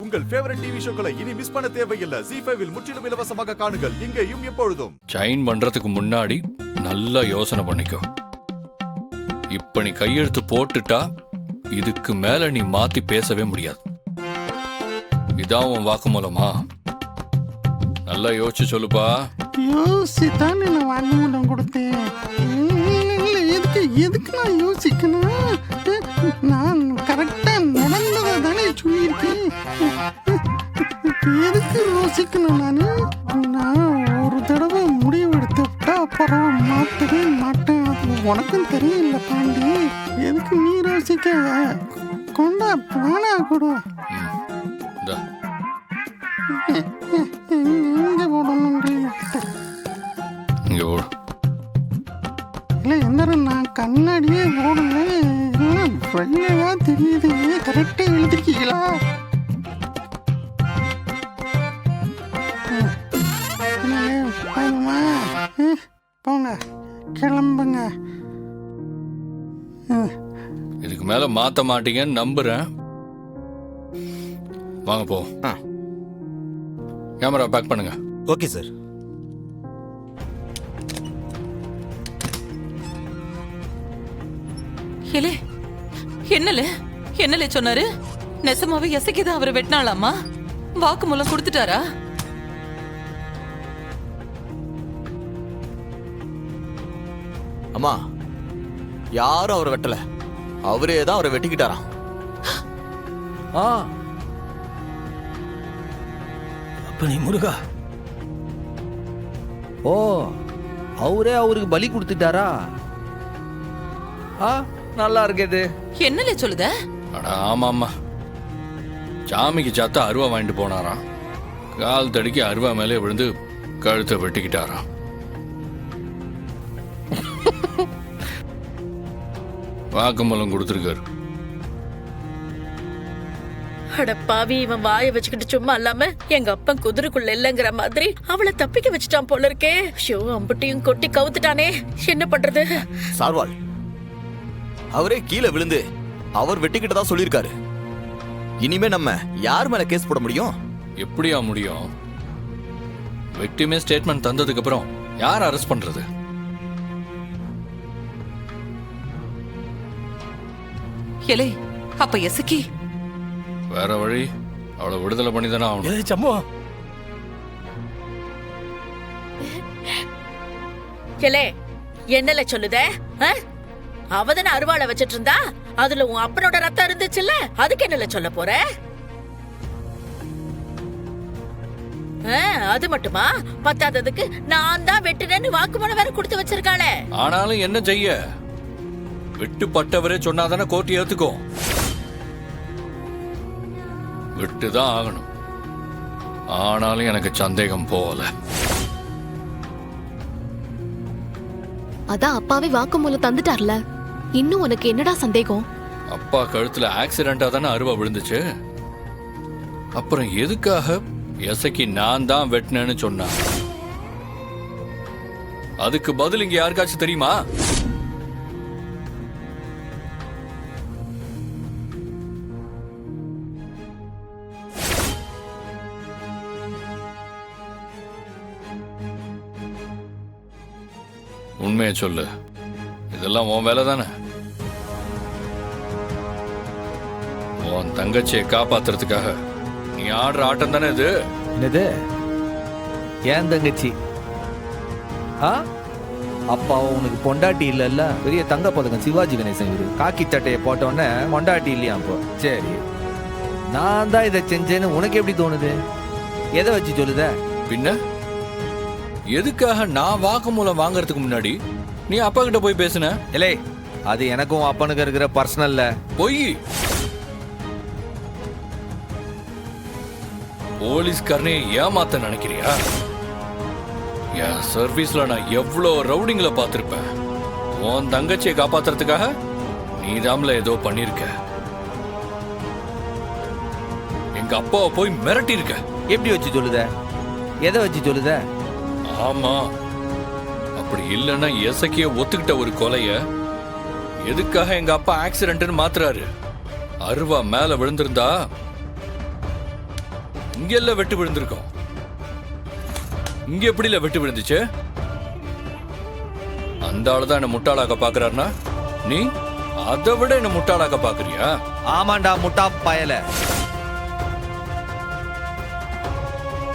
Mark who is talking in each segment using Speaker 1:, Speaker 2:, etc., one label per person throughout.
Speaker 1: உங்கள் favourite TV ஷோக்களை இனி miss பண்ண தேவையில்லை. ZEE5 இல் முற்றிலும் இலவசமாக காணுங்கள். இங்கேயும் எப்பொழுதும்.
Speaker 2: சைன் பண்றதுக்கு முன்னாடி நல்லா யோசனை பண்ணிக்கோ. இப்ப நீ கையெழுத்து போட்டுட்டா இதுக்கு மேல நீ மாத்தி பேசவே முடியாது. இதான் உன் வாக்குமூலமா? நல்லா யோசிச்சு சொல்லுப்பா.
Speaker 3: யோசிச்சுதான் நான் வாக்குமூலம் கொடுத்தேன். எதுக்கு நான் யோசிக்கணும்? நான் கரெக்டா நடந்ததை தானே சொல்லியிருக்கேன். எதுக்கு யோசிக்கணும்? நான் ஒரு தடவை முடிவு எடுத்துட்டா அப்புறம் மாற்றவே மாட்டேன். அது உனக்கும் தெரியல பாண்டி. எதுக்கு நீ யோசிக்க? கொண்டா பிராணா கொடு. எங்க போடணும்?
Speaker 2: இங்க ஓடு.
Speaker 3: இல்லை எந்தாரும் நான் கண்ணாடியே போடல. எல்லாம் வெள்ளையா தெரியுது. கரெக்டா எழுதிருக்கீங்களா? போதுமா? போங்க, கிளம்புங்க.
Speaker 2: இதுக்கு மேல மாத்த மாட்டீங்கன்னு நம்புறேன். வாங்க போ. கேமரா பேக் பண்ணுங்க.
Speaker 4: Okay sir.
Speaker 5: என்னலே சொன்னாரு? நெசமாவே எசக்கிதான் அவரை வெட்டினாலாமா? வாக்குமூலம் கொடுத்துட்டாரா?
Speaker 4: அம்மா, யாரும் அவரை வெட்டல, அவரே தான் அவரை வெட்டிக்கிட்டாராம்.
Speaker 6: அப்ப நீ முருகா, ஓ அவரே அவருக்கு பலி கொடுத்துட்டாரா? நல்லா இருக்குது.
Speaker 5: என்னலே சொல்லுத?
Speaker 2: ஆமாம்மா, சாமிக்கு சாத்தா அருவா வாங்கிட்டு போனாராம். கால் தடிக்கி அருவா மேலே விழுந்து கழுத்தை வெட்டிக்கிட்டாராம். வாக்குமூலம் கொடுத்துருக்காரு.
Speaker 7: அட பாவி, இவன் வாயை வச்சுக்கிட்டு சும்மா இல்லாம எங்க அப்பன் குதிரைக்குள்ள இல்லங்கிற மாதிரி அவளை தப்பிக்க வச்சுட்டான் போல இருக்கே. ஷோ, அம்புட்டியும் கொட்டி கவுத்துட்டானே. என்ன பண்றது?
Speaker 4: சார்வால், அவரே கீழே விழுந்து அவர் வெட்டிக்கிட்டதா சொல்லியிருக்காரு. இனிமே நம்ம யார் மேல கேஸ் போட முடியும்?
Speaker 2: எப்படியா முடியும்? விக்டிமே ஸ்டேட்மெண்ட் தந்ததுக்கு அப்புறம் யார் அரெஸ்ட் பண்றது?
Speaker 5: எலே, அப்ப எசக்கி
Speaker 2: வேற வழி, அவளை விடுதலை பண்ணி தானே ஆகணும்.
Speaker 6: சம்போ,
Speaker 7: என்னல சொல்லுத? அவதான அருவாளை வச்சிட்டு இருந்தா, அதுல உன் அப்பனோட ரத்தம் இருந்துச்சுல்ல, அதுக்கு என்னல சொல்ல போற? அது மட்டுமா பத்தாததுக்கு நான் தான் வெட்டுனேன்னு வாக்குமூலம் வேற கொடுத்து வச்சிருக்காளே.
Speaker 2: ஆனாலும் என்ன செய்ய? விட்டுப்பட்டவரே சொன்னாதானே கோர்ட் ஏத்துக்கும். விட்டுதான் ஆகணும். ஆனாலும் எனக்கு சந்தேகம் போகல.
Speaker 8: அதான் அப்பாவே வாக்குமூலம் தந்துட்டார்ல, இன்னும் உனக்கு என்னடா சந்தேகம்?
Speaker 2: அப்பா கழுத்துல ஆக்சிடென்டா தானே அருவா விழுந்துச்சு. அப்புறம் எதுக்காக எசக்கி நான் தான் வெட்டினேன்னு சொன்னா? அதுக்கு பதில் இங்க யாருக்காச்சும் தெரியுமா? உண்மையை சொல்லு. இதெல்லாம் உன் வேலை தானே. உன் தங்கச்சியை காப்பாத்துறதுக்காக நீ ஆடுற ஆட்டம் தானே இது.
Speaker 6: என்னது? ஏன் தங்கச்சி? அப்பா உனக்கு பொண்டாட்டி இல்லல்ல? பெரிய தங்க பதக்கம் சிவாஜி கணேசன் இவரு. காக்கி சட்டையை போட்டோன்னே பொண்டாட்டி இல்லையா? அப்போ சரி, நான் தான் இதை செஞ்சேன்னு உனக்கு எப்படி தோணுது? எதை வச்சு சொல்லுத?
Speaker 2: பின்ன எதுக்காக நான் வாக்குமூலம் வாங்கறதுக்கு முன்னாடி நீ அப்பா கிட்ட போய் பேசுன?
Speaker 6: இல்லை, அது எனக்கும் அப்பனுக்கு இருக்கிற பர்சனல்ல.
Speaker 2: போய் போலீஸ்காரனே ஏமாத்த நினைக்கிறியா? என் சர்வீஸ்ல நான் எவ்வளவு ரவுடிங்களை பார்த்திருப்பேன். உன் தங்கச்சியை காப்பாத்துறதுக்காக நீதாம்ல ஏதோ பண்ணிருக்க. எங்க அப்பாவை போய் மிரட்டி இருக்க.
Speaker 6: எப்படி வச்சு சொல்லுத? எதை வச்சு சொல்லுத?
Speaker 2: ஆமா, அப்படி இல்லைன்னா எசக்கிய ஒத்துக்கிட்ட ஒரு கொலைய எதுக்காக எங்க அப்பா ஆக்சிடென்ட்னு மாத்துறாரு? அருவா மேல விழுந்திருந்தா இங்கெல்லாம் வெட்டு விழுந்திருக்கோம். இங்க எப்படில வெட்டு விழுந்துச்சு? அந்த ஆளுதான் என்ன முட்டாளாக்க பாக்குறாருனா நீ அதை விட என்ன முட்டாளாக்க பாக்குறியா?
Speaker 6: ஆமாண்டா முட்டா பயல.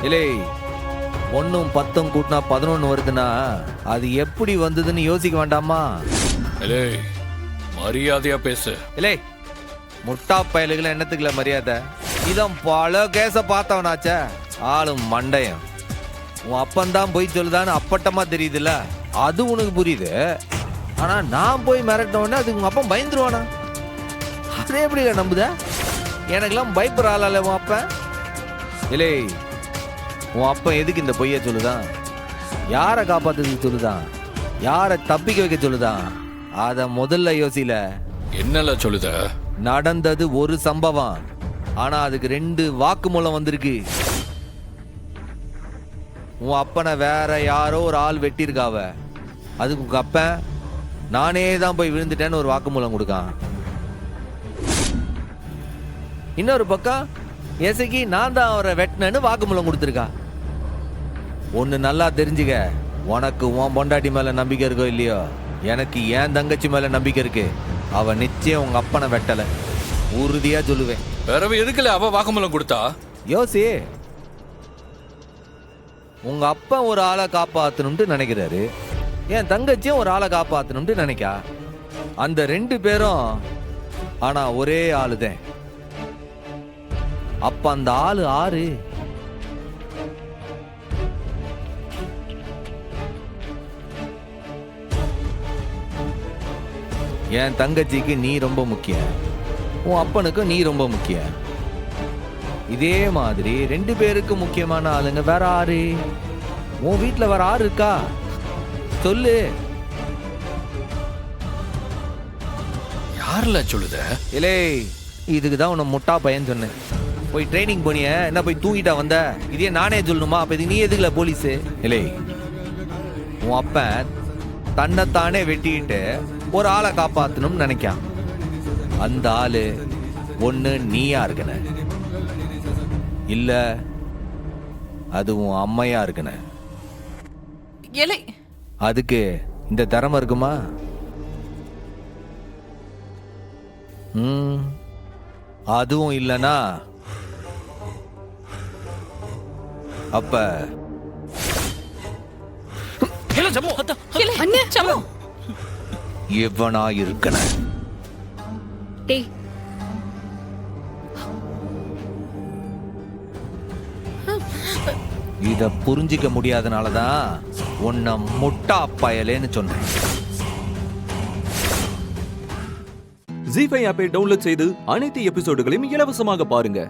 Speaker 6: இல்லை 1 10 கூட்டினா 11 வருதுன்னா அது எப்படி வந்ததுன்னு யோசிக்க வேண்டாமா?
Speaker 2: ஏலே மரியாதையா பேசு.
Speaker 6: இல்லை முட்டா பயலுகளை என்னத்துக்குல மரியாதை? இதான் பல கேஸ பார்த்தவனாச்சே. ஆளும் மண்டையம். உன் அப்பந்தான் போய் சொல்லுதான்னு அப்பட்டமா தெரியுதுல்ல, அது உனக்கு புரியுது. ஆனா நான் போய் மிரட்டினோடனே அதுக்கு உங்க அப்பா பயந்துருவானா? அதே எப்படி நம்புத? எனக்கெல்லாம் பயப்படுற ஆளால உன் அப்பன். இல்லை உன் அப்பன் எதுக்கு இந்த பொய்ய சொல்லுதான்? யாரை காப்பாத்துறதுக்கு சொல்லுதான்? யாரை தப்பிக்க வைக்க சொல்லுதான்? அத முதல்ல யோசில.
Speaker 2: என்னல சொல்லுத?
Speaker 6: நடந்தது ஒரு சம்பவம், ஆனா அதுக்கு 2 வாக்குமூலம் வந்திருக்கு. உன் அப்பனை வேற யாரோ ஒரு ஆள் வெட்டியிருக்காவ. அதுக்கு உங்க அப்பன் நானே தான் போய் விழுந்துட்டேன்னு ஒரு வாக்குமூலம் கொடுக்கான். இன்னொரு பக்கம் எசைக்கு நான் தான் அவரை வெட்டினேன்னு வாக்குமூலம் கொடுத்துருக்கா. ஒன்னு நல்லா தெரிஞ்சுக்க, உனக்கு உன் பொண்டாட்டி மேல நம்பிக்கை இருக்கோ இல்லையோ, எனக்கு என் தங்கச்சி மேல நம்பிக்கை இருக்கு. அவ நிச்சயம் உங்க அப்பனை வெட்டல, உறுதியா சொல்லுவேன்.
Speaker 2: வேறவே எதுக்குல அவ வாக்குமூலம் கொடுத்தா?
Speaker 6: யோசி, உங்க அப்பா ஒரு ஆளை காப்பாத்தணும்னு நினைக்கிறாரு, என் தங்கச்சியும் ஒரு ஆளை காப்பாத்தணும்னு நினைக்கா. அந்த 2 பேரும் ஆனா ஒரே ஆளுதான். அப்ப அந்த ஆளு ஆறு? என் தங்கச்சிக்கு நீ ரொம்ப முக்கியம், உன் அப்பனுக்கு நீ ரொம்ப முக்கியம். இதே மாதிரி 2 பேருக்கு முக்கியமான ஆளுங்க வேற ஆறு? உன் வீட்டுல வேற ஆறு இருக்கா? சொல்லு.
Speaker 2: யாருல சொல்லுத?
Speaker 6: இலே இதுக்கு தான் உன்னை முட்டா பையன் சொன்னேன். போய் ட்ரைனிங் போனிய என்ன, போய் தூங்கிட்டா வந்த? இதே நானே சொல்லணுமா? அப்ப இதுக்கு நீ எதுக்குல போலீஸ்? இலே உன் அப்பன் தன்னைத்தானே வெட்டிட்டு ஒரு ஆளை காப்பாத்தணும்னு நினைக்கான். அந்த ஆளு ஒண்ணு நீயா இருக்கன, இல்ல அது உன் அம்மையா இருக்கன.
Speaker 5: ஏலே
Speaker 6: அதுக்கு இந்த திறமை இருக்குமா? அதுவும் இல்லனா அப்ப
Speaker 5: ஏலே, சம்மு.
Speaker 6: எவனா இருக்கன?
Speaker 7: டேய்
Speaker 6: இத புரிஞ்சிக்க முடியாதனாலதான் உன்னை முட்டா பயலேன்னு சொன்னேன்.
Speaker 9: ஜீ5 ஆப்பை டவுன்லோட் செய்து அனைத்து எபிசோடுகளையும் இலவசமாக பாருங்க.